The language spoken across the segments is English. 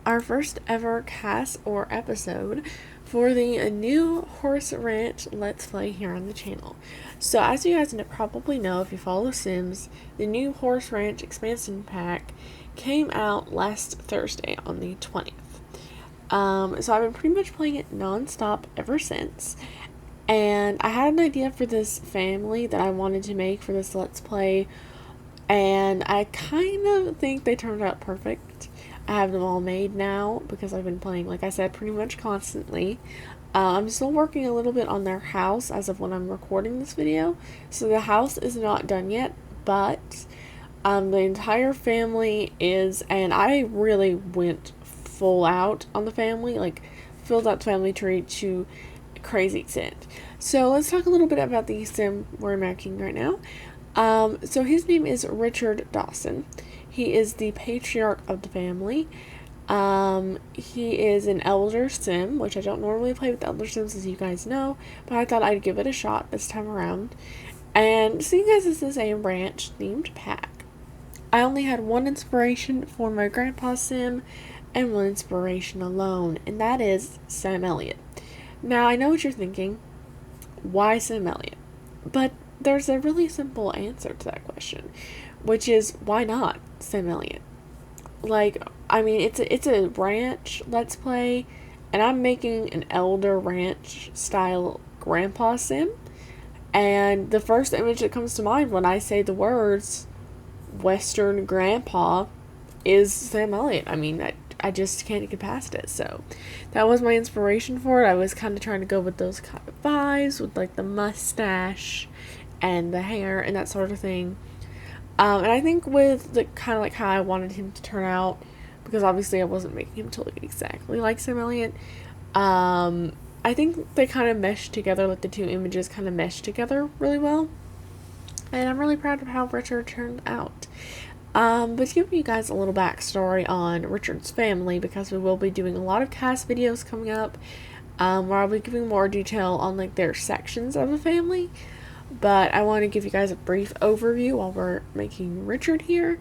our first ever cast or episode for the new Horse Ranch Let's Play here on the channel. So as you guys probably know, if you follow Sims, the new Horse Ranch expansion pack came out last Thursday on the 20th. So I've been pretty much playing it non-stop ever since. And I had an idea for this family that I wanted to make for this Let's Play, and I kind of think they turned out perfect. I have them all made now because I've been playing, like I said, pretty much constantly. I'm still working a little bit on their house as of when I'm recording this video, so the house is not done yet, but the entire family is, and I really went full out on the family, like filled out the family tree to crazy extent. So let's talk a little bit about the sim we're making right now. So his name is Richard Dawson. He is the patriarch of the family. He is an elder sim, which I don't normally play with elder sims, as you guys know, but I thought I'd give it a shot this time around. And seeing as this is a ranch themed pack, I only had one inspiration for my grandpa sim and one inspiration alone, and that is Sam Elliott. Now I know what you're thinking, why Sam Elliott? But there's a really simple answer to that question, which is why not Sam Elliott? Like, I mean, it's a ranch Let's Play, and I'm making an elder ranch style grandpa sim, and the first image that comes to mind when I say the words Western grandpa is Sam Elliott. I mean, I just can't get past it. So that was my inspiration for it. I was kind of trying to go with those kind of vibes with like the mustache and the hair and that sort of thing. And I think with the kind of like how I wanted him to turn out, because obviously I wasn't making him to look exactly like Sam Elliott, I think they kind of meshed together, like the two images kind of meshed together really well. And I'm really proud of how Richard turned out. But to give you guys a little backstory on Richard's family, because we will be doing a lot of cast videos coming up, where I'll be giving more detail on like their sections of the family. But I want to give you guys a brief overview while we're making Richard here.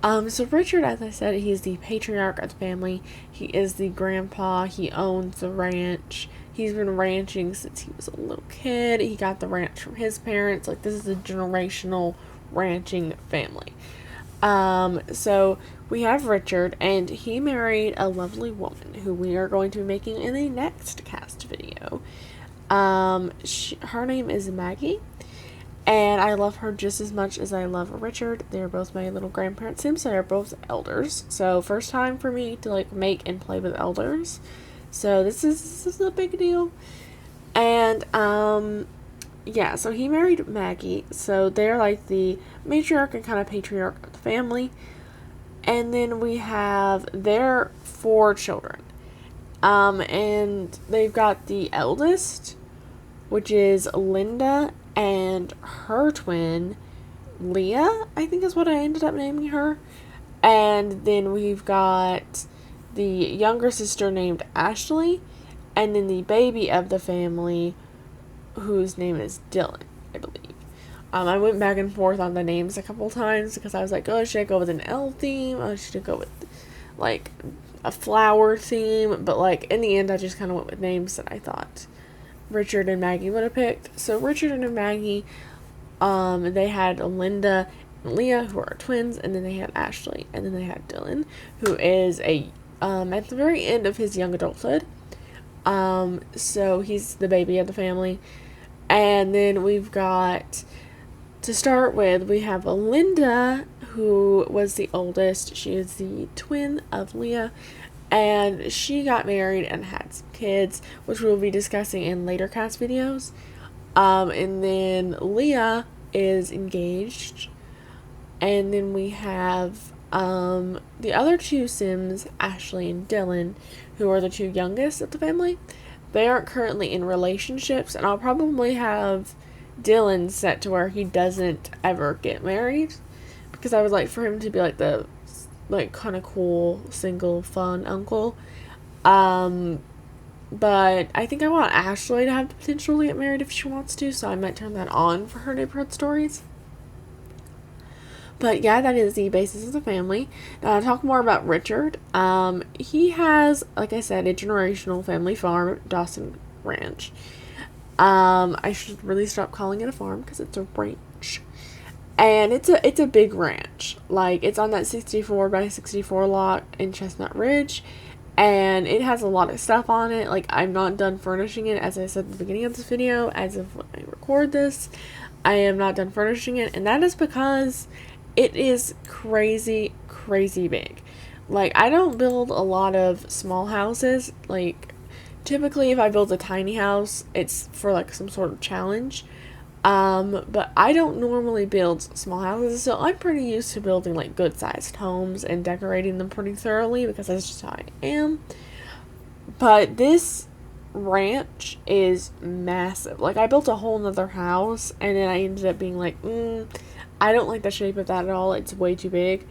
So Richard, as I said, he is the patriarch of the family. He is the grandpa. He owns the ranch. He's been ranching since he was a little kid. He got the ranch from his parents. Like, this is a generational ranching family. So we have Richard, and he married a lovely woman who we are going to be making in the next cast video. Her name is Maggie, and I love her just as much as I love Richard. They're both my little grandparent sims, so they're both elders. So first time for me to like make and play with elders. So this is a big deal. And yeah, so he married Maggie, so they're like the matriarch and kind of patriarch of the family. And then we have their 4 children. And they've got the eldest, which is Linda, and her twin, Leah, I think is what I ended up naming her. And then we've got the younger sister named Ashley, and then the baby of the family, whose name is Dylan, I believe. I went back and forth on the names a couple times because I was like, oh, should I go with an L theme? Oh, should I go with like a flower theme? But like in the end, I just kind of went with names that I thought Richard and Maggie would have picked. So Richard and Maggie, they had Linda and Leah, who are twins, and then they had Ashley, and then they had Dylan, who is at the very end of his young adulthood. So he's the baby of the family. And then we've got, to start with, we have Linda, who was the oldest. She is the twin of Leah, and she got married and had some kids, which we'll be discussing in later cast videos. And then Leah is engaged. And then we have the other 2 sims, Ashley and Dylan, who are the 2 youngest of the family. They aren't currently in relationships, and I'll probably have Dylan set to where he doesn't ever get married, because I would like for him to be like the like kind of cool single fun uncle. But I think I want Ashley to have the potential to get married if she wants to, so I might turn that on for her neighborhood stories. But yeah, that is the basis of the family. Now, I'll talk more about Richard. He has, like I said, a generational family farm, Dawson Ranch. I should really stop calling it a farm because it's a ranch. And it's a big ranch. Like, it's on that 64 by 64 lot in Chestnut Ridge. And it has a lot of stuff on it. Like, I'm not done furnishing it, as I said at the beginning of this video. As of when I record this, I am not done furnishing it. And that is because it is crazy, crazy big. Like, I don't build a lot of small houses. Like, typically if I build a tiny house, it's for like some sort of challenge. But I don't normally build small houses, so I'm pretty used to building like good sized homes and decorating them pretty thoroughly because that's just how I am. But this ranch is massive. Like, I built a whole nother house and then I ended up being like, I don't like the shape of that at all. It's way too big.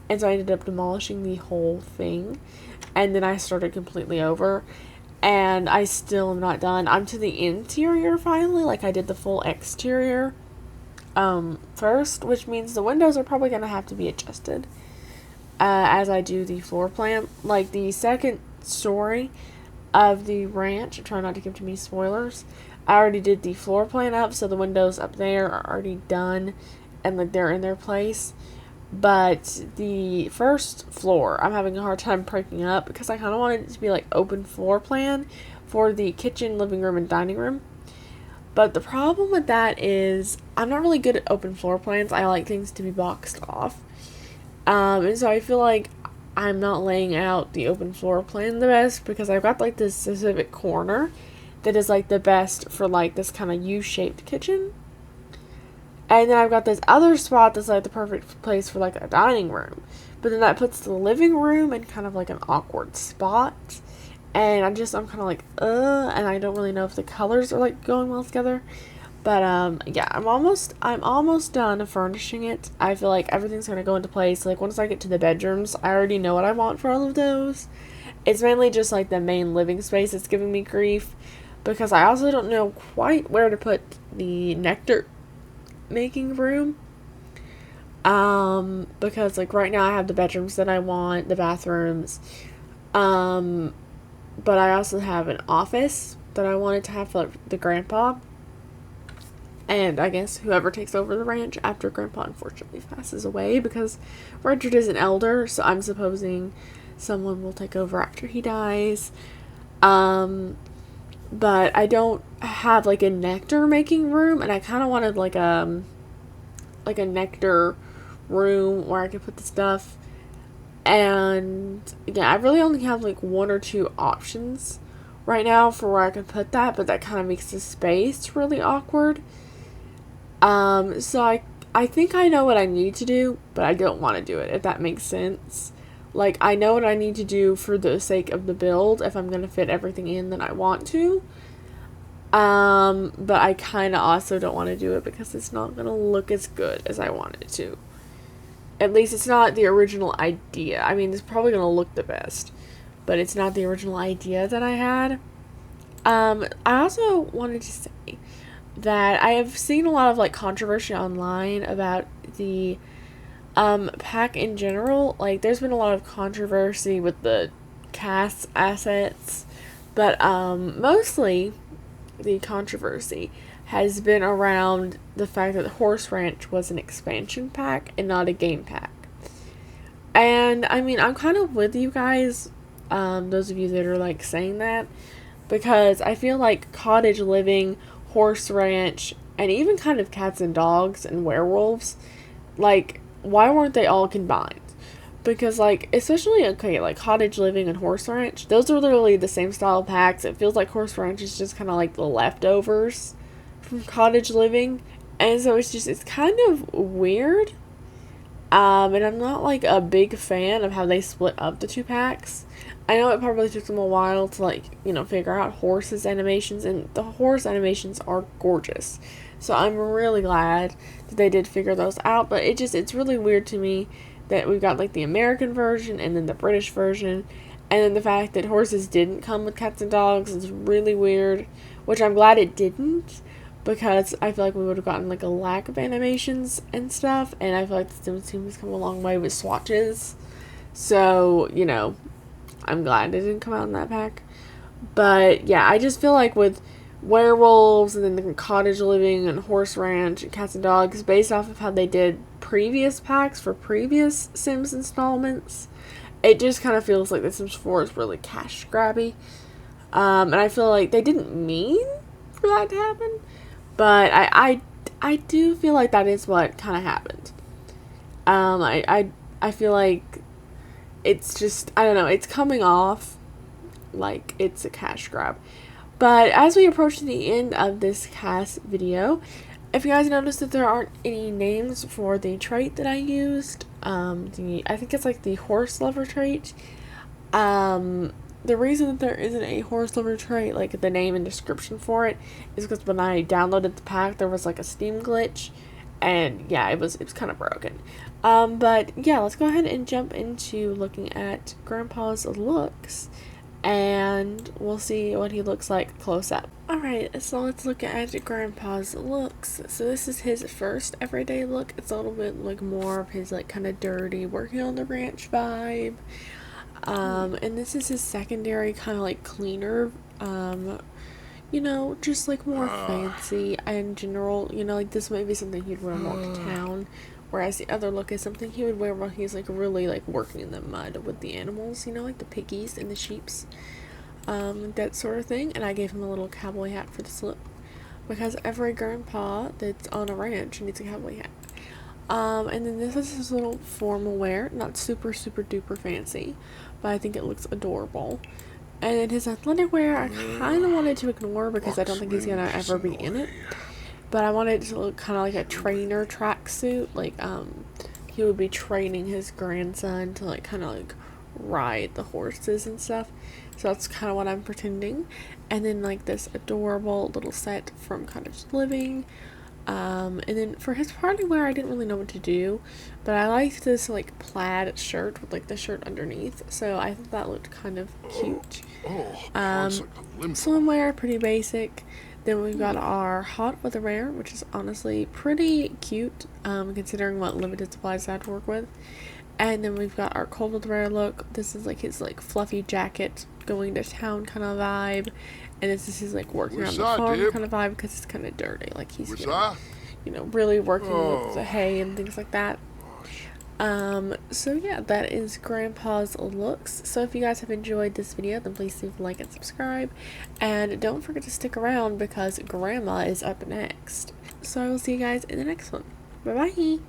And so I ended up demolishing the whole thing. And then I started completely over. And I still am not done. I'm to the interior finally. Like, I did the full exterior first, which means the windows are probably going to have to be adjusted as I do the floor plan. Like, the second story of the ranch, try not to give too many spoilers, I already did the floor plan up, so the windows up there are already done and like they're in their place. But the first floor, I'm having a hard time breaking up because I kind of wanted it to be like open floor plan for the kitchen, living room, and dining room. But the problem with that is I'm not really good at open floor plans. I like things to be boxed off. And so I feel like I'm not laying out the open floor plan the best because I've got like this specific corner that is like the best for like this kind of U-shaped kitchen. And then I've got this other spot that's like the perfect place for like a dining room. But then that puts the living room in kind of like an awkward spot. And I'm kind of like, and I don't really know if the colors are like going well together. But yeah, I'm almost done furnishing it. I feel like everything's gonna go into place. Like, once I get to the bedrooms, I already know what I want for all of those. It's mainly just like the main living space that's giving me grief. Because I also don't know quite where to put the nectar making room, because like right now I have the bedrooms that I want, the bathrooms, but I also have an office that I wanted to have for like the grandpa, and I guess whoever takes over the ranch after grandpa unfortunately passes away, because Richard is an elder, so I'm supposing someone will take over after he dies. But I don't have like a nectar making room, and I kind of wanted like a nectar room where I could put the stuff. And yeah, I really only have like one or two options right now for where I can put that, but that kind of makes the space really awkward. So I think I know what I need to do, but I don't want to do it, if that makes sense. Like, I know what I need to do for the sake of the build, if I'm going to fit everything in that I want to. But I kind of also don't want to do it because it's not going to look as good as I want it to. At least it's not the original idea. I mean, it's probably going to look the best, but it's not the original idea that I had. I also wanted to say that I have seen a lot of, like, controversy online about the pack in general. Like, there's been a lot of controversy with the cast assets, but mostly the controversy has been around the fact that the Horse Ranch was an expansion pack and not a game pack. And I mean, I'm kind of with you guys, those of you that are like saying that, because I feel like cottage living, Horse Ranch, and even kind of cats and dogs and werewolves, like, why weren't they all combined? Because, like, especially, okay, like, Cottage Living and Horse Ranch, those are literally the same style packs. It feels like Horse Ranch is just kind of like the leftovers from Cottage Living. And so it's kind of weird. And I'm not, like, a big fan of how they split up the two packs. I know it probably took them a while to, like, you know, figure out horses animations, and the horse animations are gorgeous. So I'm really glad that they did figure those out, but it's really weird to me that we've got like the American version and then the British version, and then the fact that horses didn't come with cats and dogs is really weird, which I'm glad it didn't, because I feel like we would have gotten like a lack of animations and stuff, and I feel like the Sims team has come a long way with swatches. So, you know, I'm glad it didn't come out in that pack. But yeah, I just feel like with werewolves and then the cottage living and horse ranch and cats and dogs, based off of how they did previous packs for previous Sims installments, it just kind of feels like The Sims 4 is really cash grabby. And I feel like they didn't mean for that to happen, but I do feel like that is what kind of happened. I feel like it's just, I don't know, it's coming off like it's a cash grab. But as we approach the end of this cast video, if you guys notice that there aren't any names for the trait that I used, I think it's like the horse lover trait. The reason that there isn't a horse lover trait, like the name and description for it, is because when I downloaded the pack, there was like a Steam glitch, and yeah, it was kind of broken. But yeah, let's go ahead and jump into looking at Grandpa's looks, and we'll see what he looks like close up. Alright, so let's look at Grandpa's looks. So this is his first everyday look. It's a little bit like more of his like kind of dirty, working on the ranch vibe. And this is his secondary kind of like cleaner, you know, just like more fancy and general, you know, like this might be something he'd wear more to town, whereas the other look is something he would wear while he's like really like working in the mud with the animals, you know, like the piggies and the sheeps, that sort of thing. And I gave him a little cowboy hat for this look, because every grandpa that's on a ranch needs a cowboy hat. And then this is his little formal wear, not super duper fancy, but I think it looks adorable. And then his athletic wear, I kind of wanted to ignore because I don't think he's gonna ever be in it. But I wanted it to look kind of like a trainer tracksuit, like he would be training his grandson to like kind of like ride the horses and stuff. So that's kind of what I'm pretending. And then like this adorable little set from Cottage Living. And then for his party wear, I didn't really know what to do, but I liked this like plaid shirt with like the shirt underneath, so I thought that looked kind of cute. Swimwear, pretty basic. Then we've got our hot weather wear, which is honestly pretty cute, considering what limited supplies I had to work with. And then we've got our cold weather look. This is like his like fluffy jacket going to town kind of vibe. And this is his like working on the farm kind of vibe, because it's kind of dirty. Like he's you know, really working with the hay and things like that. So yeah, that is Grandpa's looks. So if you guys have enjoyed this video, then please leave a like and subscribe. And don't forget to stick around because Grandma is up next. So I will see you guys in the next one. Bye bye!